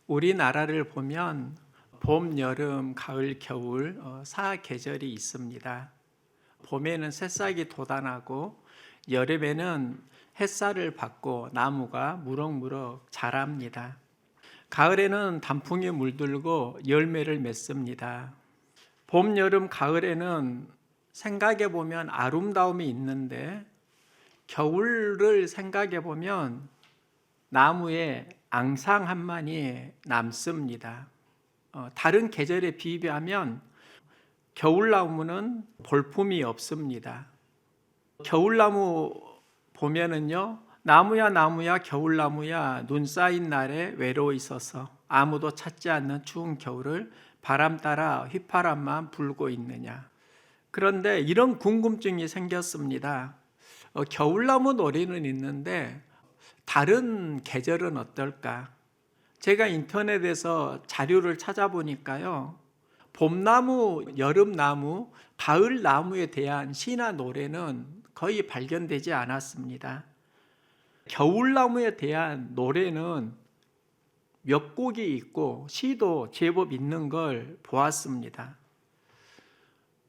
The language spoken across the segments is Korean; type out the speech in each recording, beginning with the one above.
우리나라를 보면 봄, 여름, 가을, 겨울 4계절이 있습니다. 봄에는 새싹이 돋아나고 여름에는 햇살을 받고 나무가 무럭무럭 자랍니다. 가을에는 단풍이 물들고 열매를 맺습니다. 봄, 여름, 가을에는 생각해 보면 아름다움이 있는데 겨울을 생각해 보면 나무에 앙상함만이 남습니다. 다른 계절에 비교하면 겨울나무는 볼품이 없습니다. 겨울나무 보면은요, 나무야 겨울나무야 눈 쌓인 날에 외로워 있어서 아무도 찾지 않는 추운 겨울을 바람 따라 휘파람만 불고 있느냐. 그런데 이런 궁금증이 생겼습니다. 겨울나무 노래는 있는데 다른 계절은 어떨까? 제가 인터넷에서 자료를 찾아보니까요, 봄나무, 여름나무, 가을나무에 대한 시나 노래는 거의 발견되지 않았습니다. 겨울나무에 대한 노래는 몇 곡이 있고 시도 제법 있는 걸 보았습니다.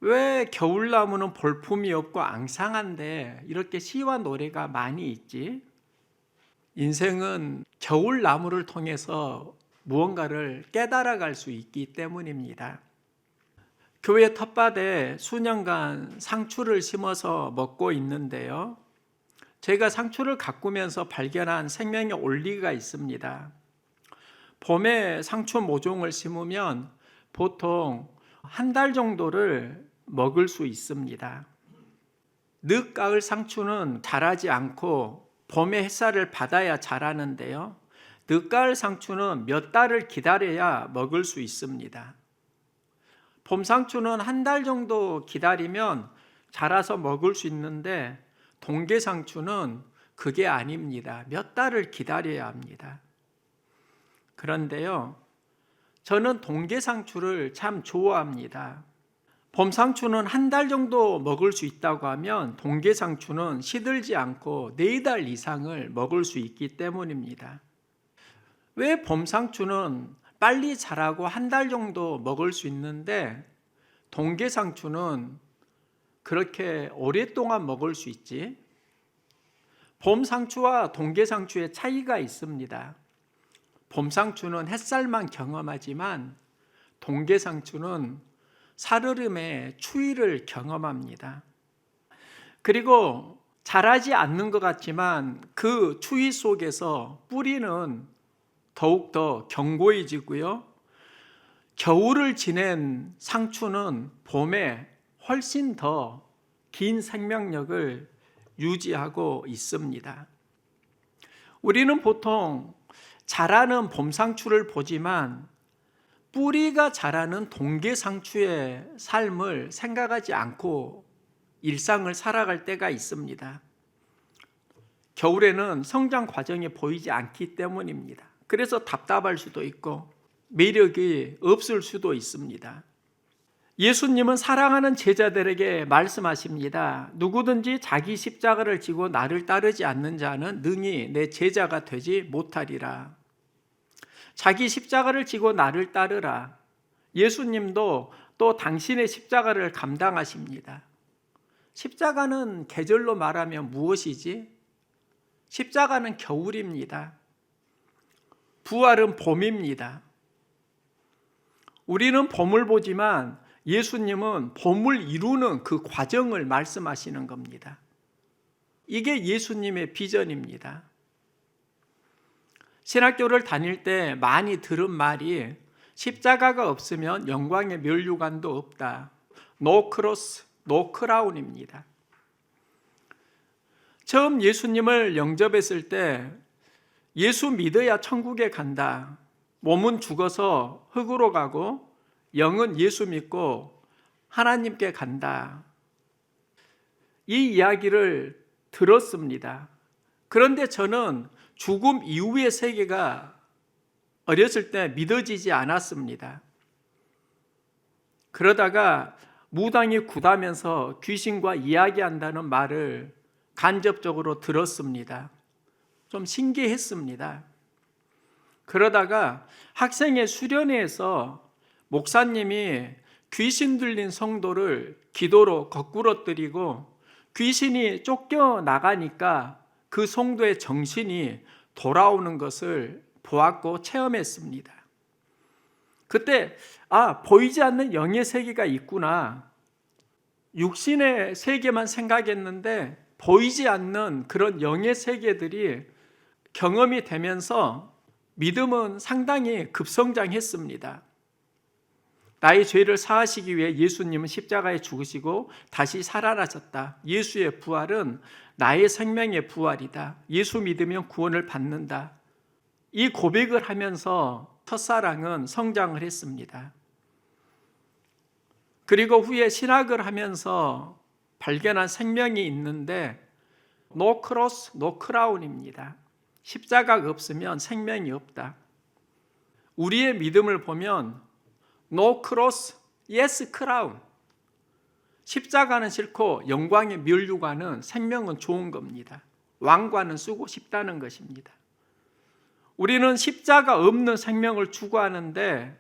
왜 겨울나무는 볼품이 없고 앙상한데 이렇게 시와 노래가 많이 있지? 인생은 겨울나무를 통해서 무언가를 깨달아갈 수 있기 때문입니다. 교회 텃밭에 수년간 상추를 심어서 먹고 있는데요, 제가 상추를 가꾸면서 발견한 생명의 원리가 있습니다. 봄에 상추 모종을 심으면 보통 한 달 정도를 먹을 수 있습니다. 늦가을 상추는 자라지 않고 봄에 햇살을 받아야 자라는데요, 늦가을 상추는 몇 달을 기다려야 먹을 수 있습니다. 봄 상추는 한 달 정도 기다리면 자라서 먹을 수 있는데 동계 상추는 그게 아닙니다. 몇 달을 기다려야 합니다. 그런데요, 저는 동계 상추를 참 좋아합니다. 봄 상추는 한 달 정도 먹을 수 있다고 하면 동계 상추는 시들지 않고 4달 이상을 먹을 수 있기 때문입니다. 왜 봄 상추는 빨리 자라고 한 달 정도 먹을 수 있는데 동계 상추는 그렇게 오랫동안 먹을 수 있지? 봄 상추와 동계 상추의 차이가 있습니다. 봄 상추는 햇살만 경험하지만 동계 상추는 살얼음의 추위를 경험합니다. 그리고 자라지 않는 것 같지만 그 추위 속에서 뿌리는 더욱더 견고해지고요, 겨울을 지낸 상추는 봄에 훨씬 더 긴 생명력을 유지하고 있습니다. 우리는 보통 자라는 봄 상추를 보지만 뿌리가 자라는 동계 상추의 삶을 생각하지 않고 일상을 살아갈 때가 있습니다. 겨울에는 성장 과정이 보이지 않기 때문입니다. 그래서 답답할 수도 있고 매력이 없을 수도 있습니다. 예수님은 사랑하는 제자들에게 말씀하십니다. 누구든지 자기 십자가를 지고 나를 따르지 않는 자는 능히 내 제자가 되지 못하리라. 자기 십자가를 지고 나를 따르라. 예수님도 또 당신의 십자가를 감당하십니다. 십자가는 계절로 말하면 무엇이지? 십자가는 겨울입니다. 부활은 봄입니다. 우리는 봄을 보지만 예수님은 봄을 이루는 그 과정을 말씀하시는 겁니다. 이게 예수님의 비전입니다. 신학교를 다닐 때 많이 들은 말이 십자가가 없으면 영광의 면류관도 없다. No cross, no crown입니다. 처음 예수님을 영접했을 때 예수 믿어야 천국에 간다. 몸은 죽어서 흙으로 가고 영은 예수 믿고 하나님께 간다. 이 이야기를 들었습니다. 그런데 저는 죽음 이후의 세계가 어렸을 때 믿어지지 않았습니다. 그러다가 무당이 굿하면서 귀신과 이야기한다는 말을 간접적으로 들었습니다. 좀 신기했습니다. 그러다가 학생회 수련회에서 목사님이 귀신 들린 성도를 기도로 거꾸러뜨리고 귀신이 쫓겨나가니까 그 성도의 정신이 돌아오는 것을 보았고 체험했습니다. 그때 보이지 않는 영의 세계가 있구나. 육신의 세계만 생각했는데 보이지 않는 그런 영의 세계들이 경험이 되면서 믿음은 상당히 급성장했습니다. 나의 죄를 사하시기 위해 예수님은 십자가에 죽으시고 다시 살아나셨다. 예수의 부활은 나의 생명의 부활이다. 예수 믿으면 구원을 받는다. 이 고백을 하면서 첫사랑은 성장을 했습니다. 그리고 후에 신학을 하면서 발견한 생명이 있는데 No cross, no crown입니다. 십자가가 없으면 생명이 없다. 우리의 믿음을 보면 No cross, yes crown. 십자가는 싫고 영광의 면류관은 생명은 좋은 겁니다. 왕관은 쓰고 싶다는 것입니다. 우리는 십자가 없는 생명을 추구하는데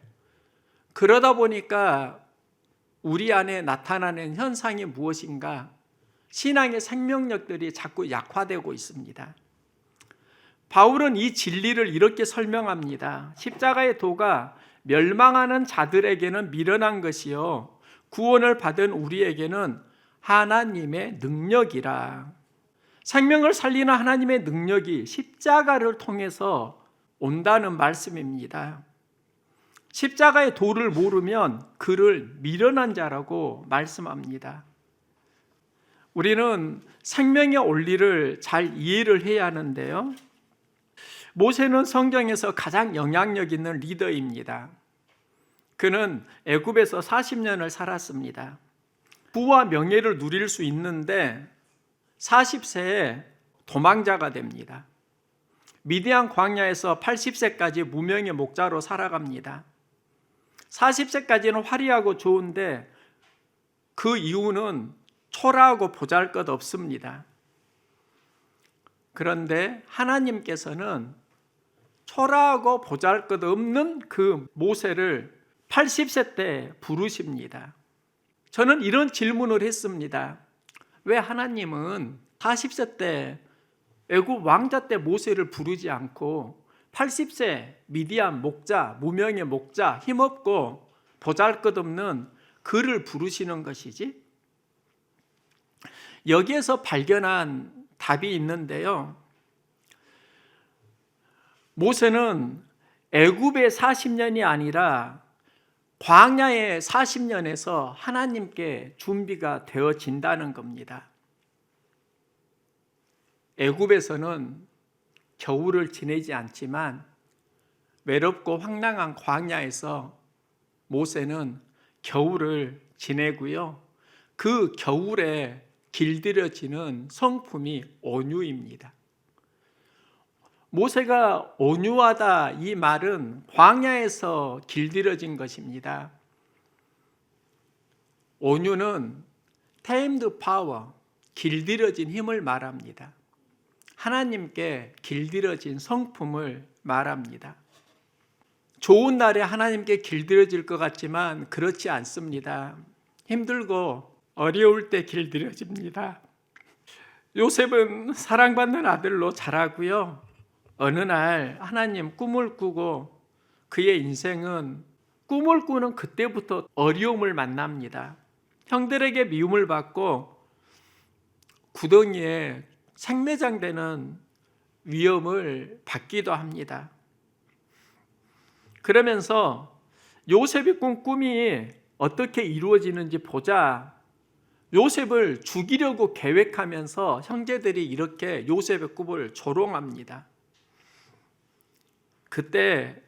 그러다 보니까 우리 안에 나타나는 현상이 무엇인가? 신앙의 생명력들이 자꾸 약화되고 있습니다. 바울은 이 진리를 이렇게 설명합니다. 십자가의 도가 멸망하는 자들에게는 미련한 것이요 구원을 받은 우리에게는 하나님의 능력이라. 생명을 살리는 하나님의 능력이 십자가를 통해서 온다는 말씀입니다. 십자가의 도를 모르면 그를 미련한 자라고 말씀합니다. 우리는 생명의 원리를 잘 이해를 해야 하는데요. 모세는 성경에서 가장 영향력 있는 리더입니다. 그는 애굽에서 40년을 살았습니다. 부와 명예를 누릴 수 있는데 40세에 도망자가 됩니다. 미디안 광야에서 80세까지 무명의 목자로 살아갑니다. 40세까지는 화려하고 좋은데 그 이유는 초라하고 보잘것없습니다. 그런데 하나님께서는 초라하고 보잘것없는 그 모세를 80세 때 부르십니다. 저는 이런 질문을 했습니다. 왜 하나님은 40세 때 애굽 왕자 때 모세를 부르지 않고 80세 미디안 목자, 무명의 목자, 힘없고 보잘것없는 그를 부르시는 것이지? 여기에서 발견한 답이 있는데요. 모세는 애굽의 40년이 아니라 광야의 40년에서 하나님께 준비가 되어진다는 겁니다. 애굽에서는 겨울을 지내지 않지만 외롭고 황량한 광야에서 모세는 겨울을 지내고요. 그 겨울에 길들여지는 성품이 온유입니다. 모세가 온유하다 이 말은 광야에서 길들여진 것입니다. 온유는 tamed power, 길들여진 힘을 말합니다. 하나님께 길들여진 성품을 말합니다. 좋은 날에 하나님께 길들여질 것 같지만 그렇지 않습니다. 힘들고 어려울 때 길들여집니다. 요셉은 사랑받는 아들로 자라고요. 어느 날 하나님 꿈을 꾸고 그의 인생은 꿈을 꾸는 그때부터 어려움을 만납니다. 형들에게 미움을 받고 구덩이에 생매장되는 위험을 받기도 합니다. 그러면서 요셉이 꾼 꿈이 어떻게 이루어지는지 보자. 요셉을 죽이려고 계획하면서 형제들이 이렇게 요셉의 꿈을 조롱합니다. 그때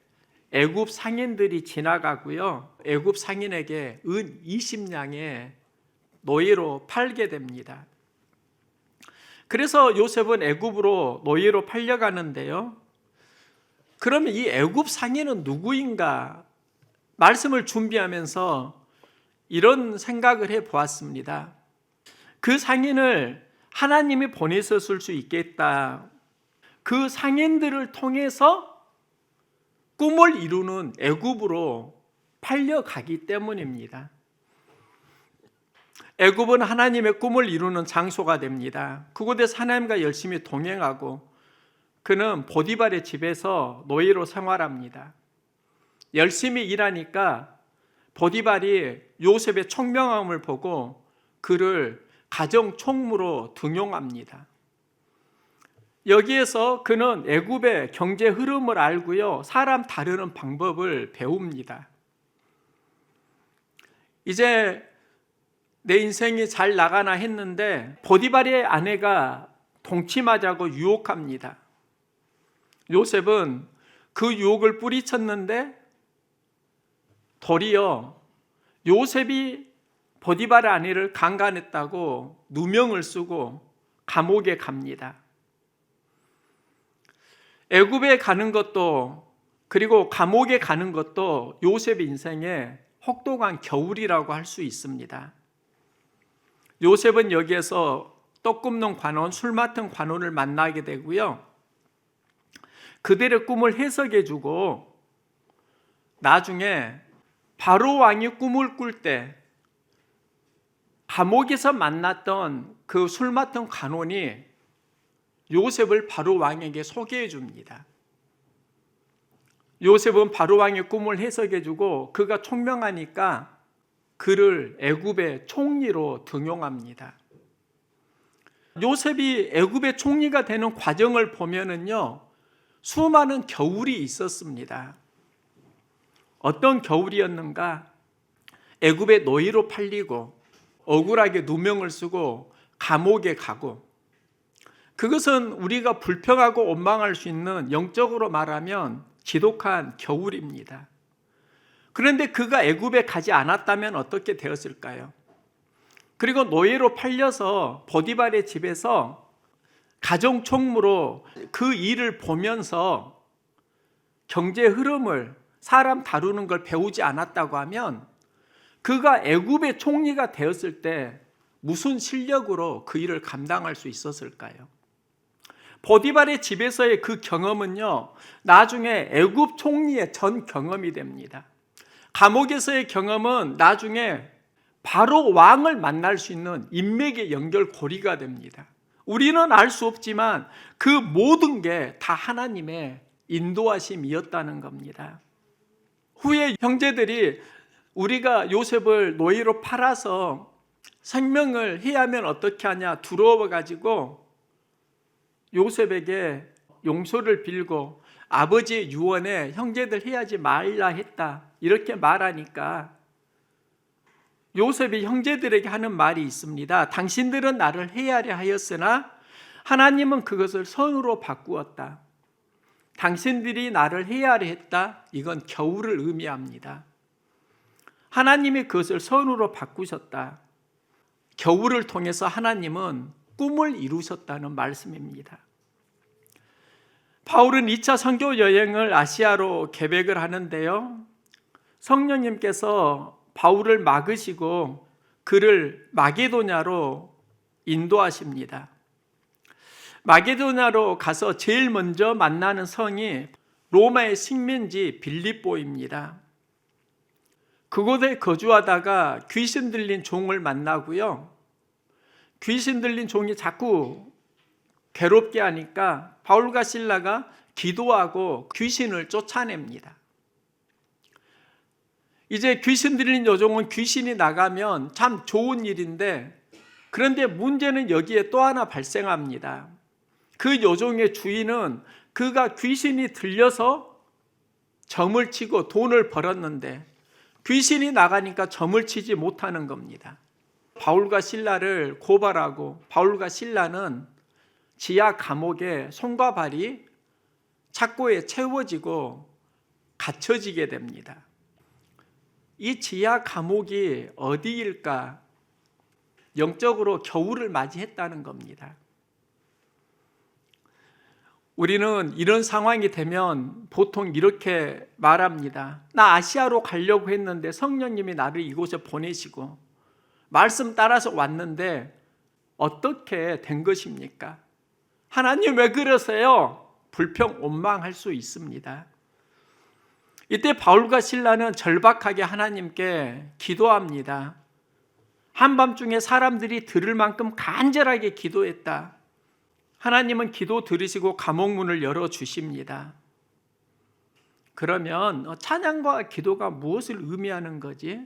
애굽 상인들이 지나가고요. 애굽 상인에게 은 20냥의 노예로 팔게 됩니다. 그래서 요셉은 애굽으로 노예로 팔려가는데요. 그러면 이 애굽 상인은 누구인가? 말씀을 준비하면서 이런 생각을 해 보았습니다. 그 상인을 하나님이 보내셨을 수 있겠다. 그 상인들을 통해서 꿈을 이루는 애굽으로 팔려가기 때문입니다. 애굽은 하나님의 꿈을 이루는 장소가 됩니다. 그곳에서 하나님과 열심히 동행하고 그는 보디발의 집에서 노예로 생활합니다. 열심히 일하니까 보디발이 요셉의 총명함을 보고 그를 가정 총무로 등용합니다. 여기에서 그는 애굽의 경제 흐름을 알고요, 사람 다루는 방법을 배웁니다. 이제 내 인생이 잘 나가나 했는데 보디발의 아내가 동침하자고 유혹합니다. 요셉은 그 유혹을 뿌리쳤는데 도리어 요셉이 보디발의 아내를 강간했다고 누명을 쓰고 감옥에 갑니다. 애굽에 가는 것도 그리고 감옥에 가는 것도 요셉의 인생의 혹독한 겨울이라고 할 수 있습니다. 요셉은 여기에서 떡 굽는 관원, 술 맡은 관원을 만나게 되고요, 그들의 꿈을 해석해주고 나중에 바로 왕이 꿈을 꿀 때 감옥에서 만났던 그 술 맡은 관원이 요셉을 바로 왕에게 소개해 줍니다. 요셉은 바로 왕의 꿈을 해석해주고 그가 총명하니까 그를 애굽의 총리로 등용합니다. 요셉이 애굽의 총리가 되는 과정을 보면은요, 수많은 겨울이 있었습니다. 어떤 겨울이었는가? 애굽의 노예로 팔리고 억울하게 누명을 쓰고 감옥에 가고, 그것은 우리가 불평하고 원망할 수 있는, 영적으로 말하면 지독한 겨울입니다. 그런데 그가 애굽에 가지 않았다면 어떻게 되었을까요? 그리고 노예로 팔려서 보디발의 집에서 가정 총무로 그 일을 보면서 경제 흐름을, 사람 다루는 걸 배우지 않았다고 하면 그가 애굽의 총리가 되었을 때 무슨 실력으로 그 일을 감당할 수 있었을까요? 보디발의 집에서의 그 경험은요, 나중에 애굽 총리의 전 경험이 됩니다. 감옥에서의 경험은 나중에 바로 왕을 만날 수 있는 인맥의 연결고리가 됩니다. 우리는 알 수 없지만 그 모든 게 다 하나님의 인도하심이었다는 겁니다. 후에 형제들이 우리가 요셉을 노예로 팔아서 생명을 해야면 어떻게 하냐 두려워가지고 요셉에게 용서를 빌고 아버지의 유언에 형제들 해야지 말라 했다, 이렇게 말하니까 요셉이 형제들에게 하는 말이 있습니다. 당신들은 나를 해하려 하였으나 하나님은 그것을 선으로 바꾸었다. 당신들이 나를 해하려 했다, 이건 겨울을 의미합니다. 하나님이 그것을 선으로 바꾸셨다. 겨울을 통해서 하나님은 꿈을 이루셨다는 말씀입니다. 바울은 2차 선교 여행을 아시아로 계획을 하는데요, 성령님께서 바울을 막으시고 그를 마게도냐로 인도하십니다. 마게도냐로 가서 제일 먼저 만나는 성이 로마의 식민지 빌립보입니다. 그곳에 거주하다가 귀신 들린 종을 만나고요, 귀신 들린 종이 자꾸 괴롭게 하니까 바울과 실라가 기도하고 귀신을 쫓아냅니다. 이제 귀신 들린 여종은 귀신이 나가면 참 좋은 일인데, 그런데 문제는 여기에 또 하나 발생합니다. 그 여종의 주인은 그가 귀신이 들려서 점을 치고 돈을 벌었는데 귀신이 나가니까 점을 치지 못하는 겁니다. 바울과 실라를 고발하고 바울과 실라는 지하 감옥에 손과 발이 착고에 채워지고 갇혀지게 됩니다. 이 지하 감옥이 어디일까? 영적으로 겨울을 맞이했다는 겁니다. 우리는 이런 상황이 되면 보통 이렇게 말합니다. 나 아시아로 가려고 했는데 성령님이 나를 이곳에 보내시고 말씀 따라서 왔는데 어떻게 된 것입니까? 하나님 왜 그러세요? 불평 원망할 수 있습니다. 이때 바울과 실라는 절박하게 하나님께 기도합니다. 한밤중에 사람들이 들을 만큼 간절하게 기도했다. 하나님은 기도 들으시고 감옥문을 열어주십니다. 그러면 찬양과 기도가 무엇을 의미하는 거지?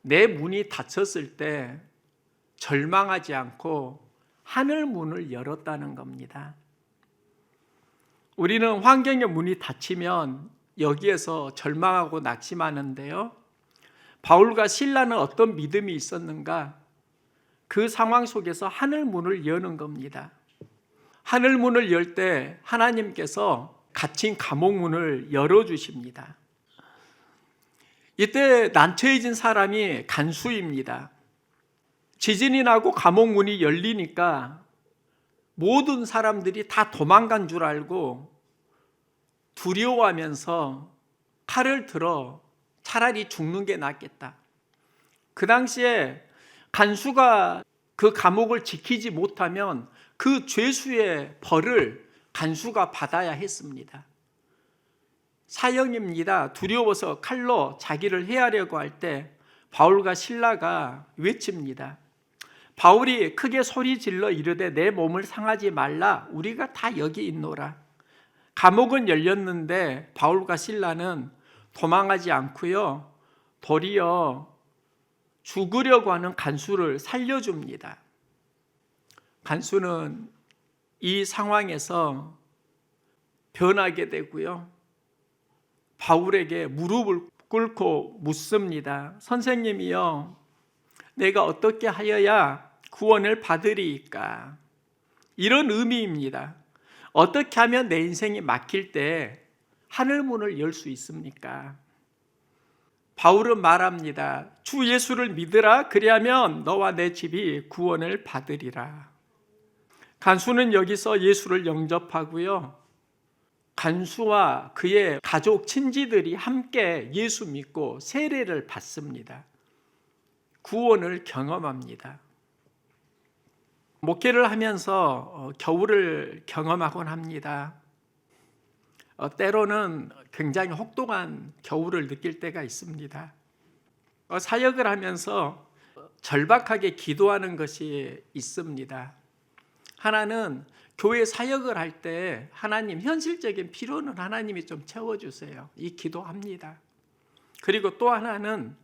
내 문이 닫혔을 때 절망하지 않고 하늘 문을 열었다는 겁니다. 우리는 환경의 문이 닫히면 여기에서 절망하고 낙심하는데요. 바울과 실라는 어떤 믿음이 있었는가? 그 상황 속에서 하늘 문을 여는 겁니다. 하늘 문을 열 때 하나님께서 갇힌 감옥 문을 열어주십니다. 이때 난처해진 사람이 간수입니다. 지진이 나고 감옥 문이 열리니까 모든 사람들이 다 도망간 줄 알고 두려워하면서 칼을 들어 차라리 죽는 게 낫겠다. 그 당시에 간수가 그 감옥을 지키지 못하면 그 죄수의 벌을 간수가 받아야 했습니다. 사형입니다. 두려워서 칼로 자기를 해하려고 할 때 바울과 실라가 외칩니다. 바울이 크게 소리 질러 이르되 내 몸을 상하지 말라. 우리가 다 여기 있노라. 감옥은 열렸는데 바울과 실라는 도망하지 않고요. 도리어 죽으려고 하는 간수를 살려줍니다. 간수는 이 상황에서 변하게 되고요. 바울에게 무릎을 꿇고 묻습니다. 선생님이요, 내가 어떻게 하여야 구원을 받으리이까? 이런 의미입니다. 어떻게 하면 내 인생이 막힐 때 하늘문을 열 수 있습니까? 바울은 말합니다. 주 예수를 믿으라. 그리하면 너와 내 집이 구원을 받으리라. 간수는 여기서 예수를 영접하고요. 간수와 그의 가족 친지들이 함께 예수 믿고 세례를 받습니다. 구원을 경험합니다. 목회를 하면서 겨울을 경험하곤 합니다. 때로는 굉장히 혹독한 겨울을 느낄 때가 있습니다. 사역을 하면서 절박하게 기도하는 것이 있습니다. 하나는 교회 사역을 할 때 하나님 현실적인 필요는 하나님이 좀 채워주세요. 이 기도합니다. 그리고 또 하나는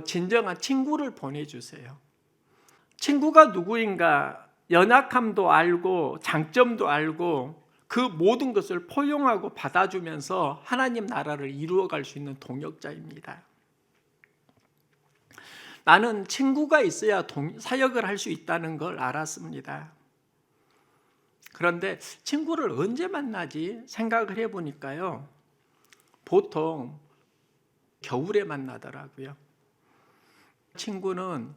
진정한 친구를 보내주세요. 친구가 누구인가 연약함도 알고 장점도 알고 그 모든 것을 포용하고 받아주면서 하나님 나라를 이루어갈 수 있는 동역자입니다. 나는 친구가 있어야 사역을 할 수 있다는 걸 알았습니다. 그런데 친구를 언제 만나지 생각을 해보니까요. 보통 겨울에 만나더라고요. 친구는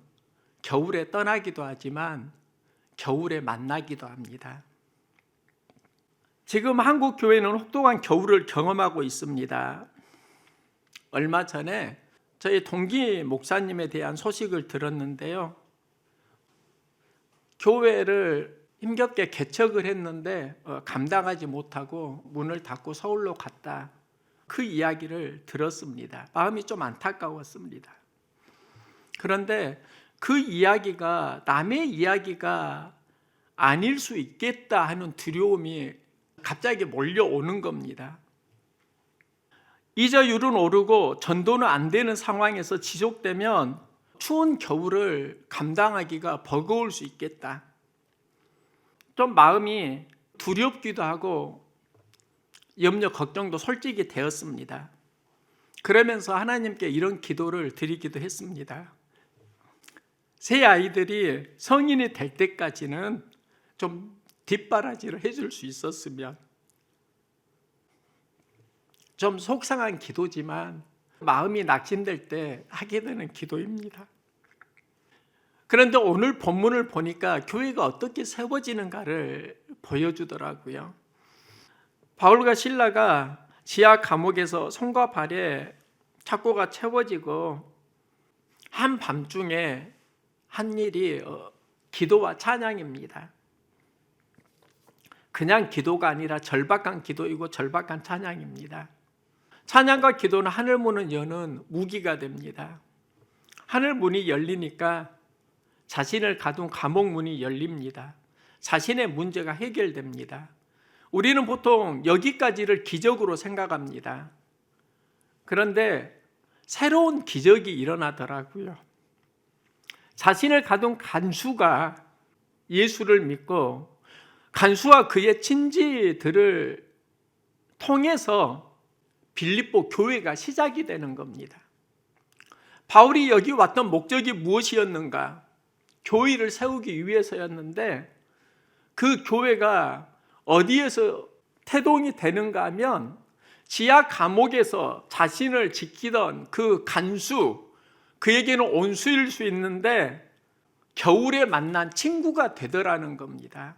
겨울에 떠나기도 하지만 겨울에 만나기도 합니다. 지금 한국 교회는 혹독한 겨울을 경험하고 있습니다. 얼마 전에 저희 동기 목사님에 대한 소식을 들었는데요. 교회를 힘겹게 개척을 했는데 감당하지 못하고 문을 닫고 서울로 갔다. 그 이야기를 들었습니다. 마음이 좀 안타까웠습니다. 그런데 그 이야기가 남의 이야기가 아닐 수 있겠다 하는 두려움이 갑자기 몰려오는 겁니다. 이자율은 오르고 전도는 안 되는 상황에서 지속되면 추운 겨울을 감당하기가 버거울 수 있겠다. 좀 마음이 두렵기도 하고 염려, 걱정도 솔직히 되었습니다. 그러면서 하나님께 이런 기도를 드리기도 했습니다. 새 아이들이 성인이 될 때까지는 좀 뒷바라지를 해줄 수 있었으면. 좀 속상한 기도지만 마음이 낙심될 때 하게 되는 기도입니다. 그런데 오늘 본문을 보니까 교회가 어떻게 세워지는가를 보여주더라고요. 바울과 실라가 지하 감옥에서 손과 발에 착고가 채워지고 한밤중에 한 일이 기도와 찬양입니다. 그냥 기도가 아니라 절박한 기도이고 절박한 찬양입니다. 찬양과 기도는 하늘 문을 여는 무기가 됩니다. 하늘 문이 열리니까 자신을 가둔 감옥 문이 열립니다. 자신의 문제가 해결됩니다. 우리는 보통 여기까지를 기적으로 생각합니다. 그런데 새로운 기적이 일어나더라고요. 자신을 가둔 간수가 예수를 믿고 간수와 그의 친지들을 통해서 빌립보 교회가 시작이 되는 겁니다. 바울이 여기 왔던 목적이 무엇이었는가? 교회를 세우기 위해서였는데 그 교회가 어디에서 태동이 되는가 하면 지하 감옥에서 자신을 지키던 그 간수, 그에게는 온수일 수 있는데 겨울에 만난 친구가 되더라는 겁니다.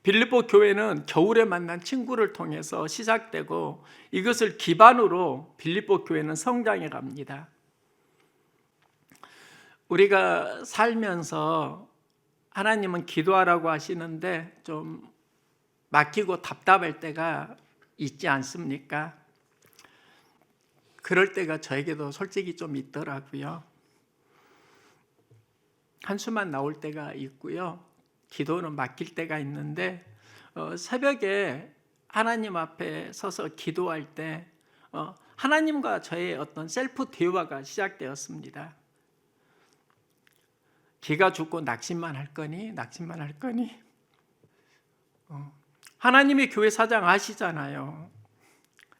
빌립보 교회는 겨울에 만난 친구를 통해서 시작되고 이것을 기반으로 빌립보 교회는 성장해 갑니다. 우리가 살면서 하나님은 기도하라고 하시는데 좀 막히고 답답할 때가 있지 않습니까? 그럴 때가 저에게도 솔직히 좀 있더라고요. 한숨만 나올 때가 있고요. 기도는 막힐 때가 있는데 새벽에 하나님 앞에 서서 기도할 때 하나님과 저의 어떤 셀프 대화가 시작되었습니다. 기가 죽고 낙심만 할 거니? 낙심만 할 거니? 하나님이 교회 사장 아시잖아요.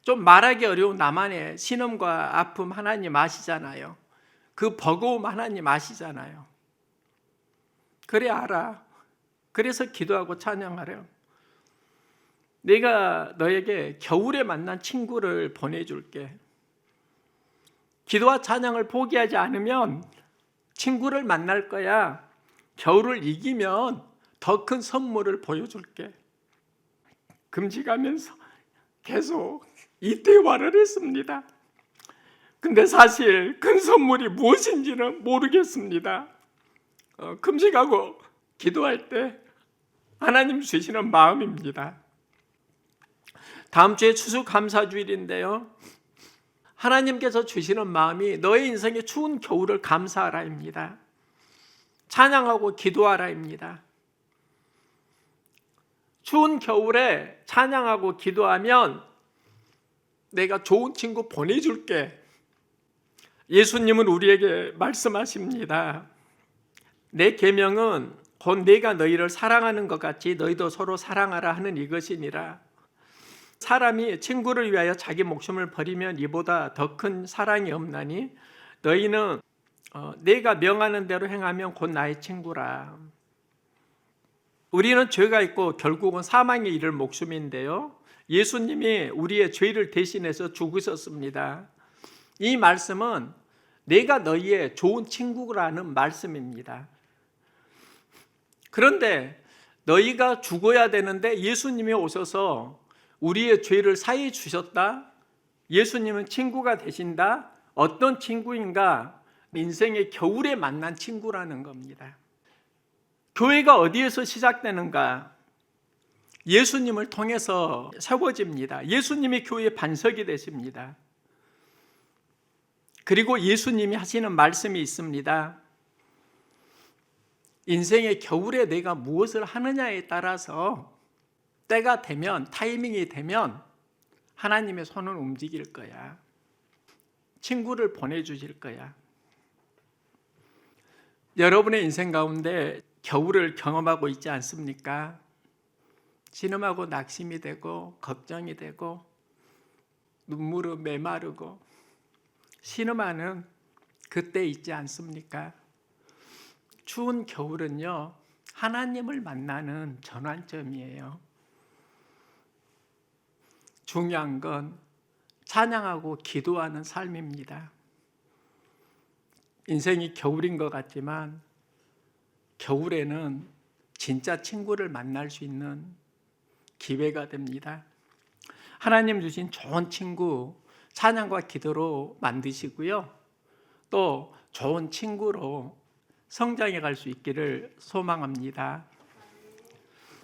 좀 말하기 어려운 나만의 신음과 아픔 하나님 아시잖아요. 그 버거움 하나님 아시잖아요. 그래 알아. 그래서 기도하고 찬양하려. 내가 너에게 겨울에 만난 친구를 보내줄게. 기도와 찬양을 포기하지 않으면 친구를 만날 거야. 겨울을 이기면 더 큰 선물을 보여줄게. 금식하면서 계속 이 대화를 했습니다. 근데 사실 큰 선물이 무엇인지는 모르겠습니다. 금식하고 기도할 때 하나님 주시는 마음입니다. 다음 주에 추수감사주일인데요. 하나님께서 주시는 마음이 너의 인생의 추운 겨울을 감사하라입니다. 찬양하고 기도하라입니다. 추운 겨울에 찬양하고 기도하면 내가 좋은 친구 보내줄게. 예수님은 우리에게 말씀하십니다. 내 계명은 곧 내가 너희를 사랑하는 것 같이 너희도 서로 사랑하라 하는 이것이니라. 사람이 친구를 위하여 자기 목숨을 버리면 이보다 더 큰 사랑이 없나니 너희는 내가 명하는 대로 행하면 곧 나의 친구라. 우리는 죄가 있고 결국은 사망에 이를 목숨인데요. 예수님이 우리의 죄를 대신해서 죽으셨습니다. 이 말씀은 내가 너희의 좋은 친구라는 말씀입니다. 그런데 너희가 죽어야 되는데 예수님이 오셔서 우리의 죄를 사해 주셨다. 예수님은 친구가 되신다. 어떤 친구인가? 인생의 겨울에 만난 친구라는 겁니다. 교회가 어디에서 시작되는가? 예수님을 통해서 세워집니다. 예수님이 교회의 반석이 되십니다. 그리고 예수님이 하시는 말씀이 있습니다. 인생의 겨울에 내가 무엇을 하느냐에 따라서 때가 되면, 타이밍이 되면 하나님의 손은 움직일 거야. 친구를 보내주실 거야. 여러분의 인생 가운데 겨울을 경험하고 있지 않습니까? 신음하고 낙심이 되고 걱정이 되고 눈물은 메마르고 신음하는 그때 있지 않습니까? 추운 겨울은요, 하나님을 만나는 전환점이에요. 중요한 건 찬양하고 기도하는 삶입니다. 인생이 겨울인 것 같지만 겨울에는 진짜 친구를 만날 수 있는 기회가 됩니다. 하나님 주신 좋은 친구 찬양과 기도로 만드시고요. 또 좋은 친구로 성장해 갈 수 있기를 소망합니다.